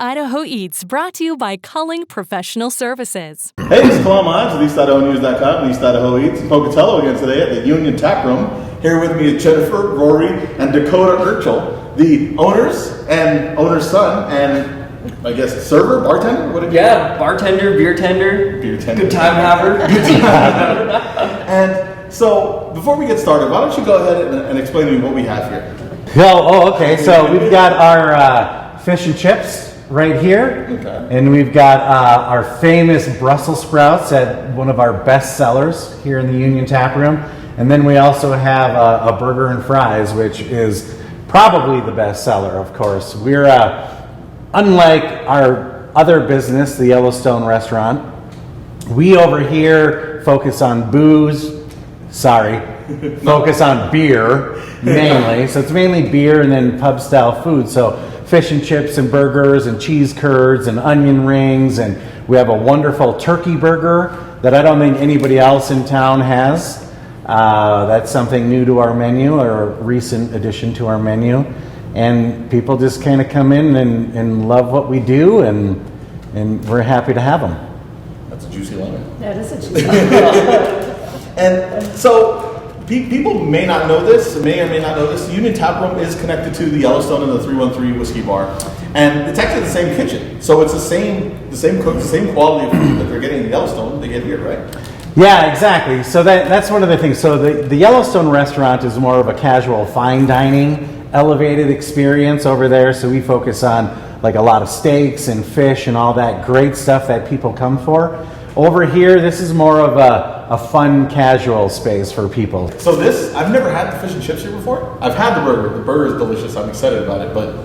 Idaho Eats, brought to you by Culling Professional Services. Hey, this is Kalama Ives with EastIdahoNews.com and East Idaho Eats in Pocatello again today at the Union Taproom. Here with me is Jennifer, Rory, and Dakota Erchul, the owners and owner's son, and I guess server, bartender? What did you bartender, beer tender. Good time haver. And so, before we get started, why don't you go ahead and explain to me what we have here? Okay. So we've got our fish and chips right here. Okay. And we've got our famous Brussels sprouts at one of our best sellers here in the Union Taproom. And then we also have a burger and fries, which is probably the best seller, of course. We're, unlike our other business, the Yellowstone restaurant, we over here focus on focus on beer mainly. So it's mainly beer and then pub style food. So fish and chips and burgers and cheese curds and onion rings. And we have a wonderful turkey burger that I don't think anybody else in town has. That's something new to our menu, or a recent addition to our menu. And people just kind of come in and love what we do, and we're happy to have them. That's a juicy lemon. That is a juicy lemon. And so, people may not know this, may or may not know this. Union Taproom is connected to the Yellowstone and the 313 Whiskey Bar, and it's actually the same kitchen. So it's the same cook, the same quality of food that they're getting in Yellowstone, they get here, right? Yeah, exactly. So that's one of the things. So the Yellowstone restaurant is more of a casual fine dining, elevated experience over there. So we focus on like a lot of steaks and fish and all that great stuff that people come for. Over here, this is more of a fun, casual space for people. So I've never had the fish and chips here before. I've had the burger. The burger is delicious. I'm excited about it. But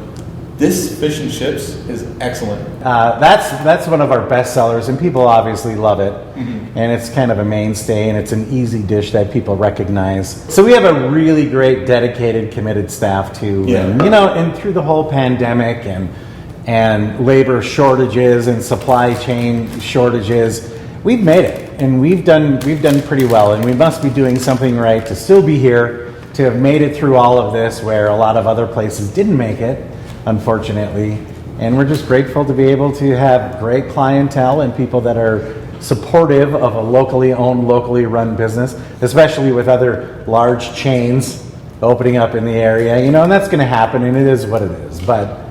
this fish and chips is excellent. That's one of our best sellers, and people obviously love it. Mm-hmm. And it's kind of a mainstay, and it's an easy dish that people recognize. So we have a really great, dedicated, committed staff too. Yeah. And through the whole pandemic and labor shortages and supply chain shortages, we've made it, and we've done pretty well, and we must be doing something right to still be here, to have made it through all of this where a lot of other places didn't make it, unfortunately. And we're just grateful to be able to have great clientele and people that are supportive of a locally owned, locally run business, especially with other large chains opening up in the area, and that's going to happen, and it is what it is. But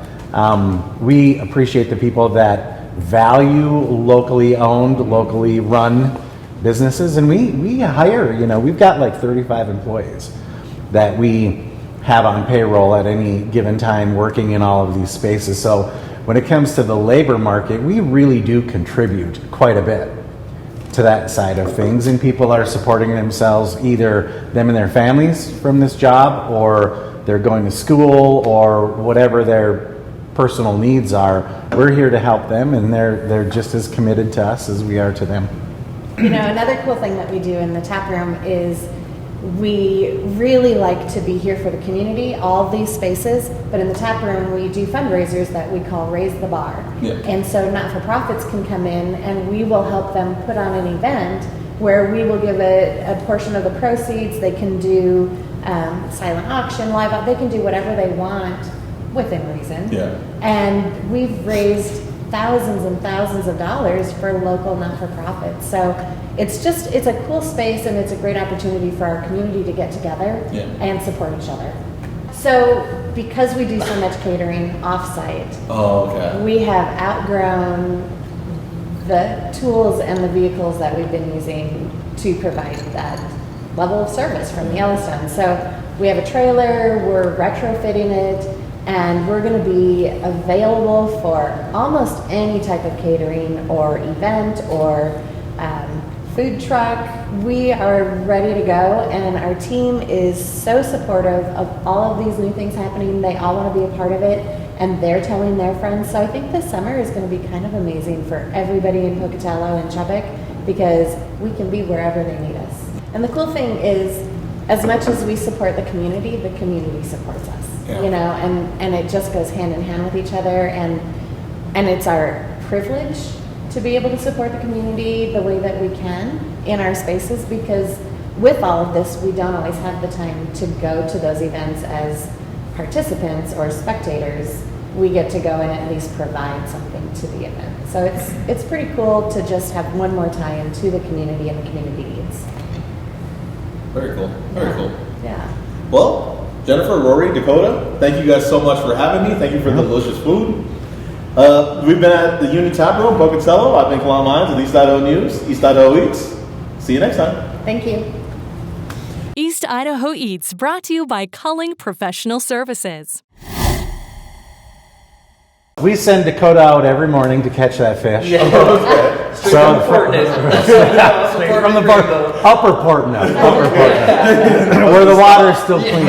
we appreciate the people that value locally owned, locally run businesses, and we hire, we've got like 35 employees that we have on payroll at any given time working in all of these spaces. So when it comes to the labor market, we really do contribute quite a bit to that side of things, and people are supporting themselves, either them and their families from this job, or they're going to school, or whatever their personal needs are. We're here to help them, and they're just as committed to us as we are to them. Another cool thing that we do in the tap room is we really like to be here for the community, all these spaces, but in the tap room we do fundraisers that we call Raise the Bar. Yeah. And so not-for-profits can come in, and we will help them put on an event where we will give a portion of the proceeds. They can do silent auction, live, they can do whatever they want within reason. Yeah. And we've raised thousands and thousands of dollars for local not-for-profits. So it's a cool space, and it's a great opportunity for our community to get together and support each other. So because we do so much catering off-site, we have outgrown the tools and the vehicles that we've been using to provide that level of service from Yellowstone. So we have a trailer, we're retrofitting it, and we're going to be available for almost any type of catering or event or food truck. We are ready to go, and our team is so supportive of all of these new things happening. They all want to be a part of it, and they're telling their friends. So I think this summer is going to be kind of amazing for everybody in Pocatello and Chubbuck, because we can be wherever they need us. And the cool thing is, as much as we support the community supports us. And it just goes hand in hand with each other, and it's our privilege to be able to support the community the way that we can in our spaces, because with all of this, we don't always have the time to go to those events as participants or spectators. we get to go and at least provide something to the event. So it's pretty cool to just have one more tie-in to the community and the community needs. Very cool. Very cool. Yeah. Well, Jennifer, Rory, Dakota, thank you guys so much for having me. Thank you for the delicious food. We've been at the Union Taproom, Pocatello. I've been Kalon Mines with East Idaho News, East Idaho Eats. See you next time. Thank you. East Idaho Eats, brought to you by Culling Professional Services. We send Dakota out every morning to catch that fish. Straight So- from Portland. From the upper Portland, where the water is still clean.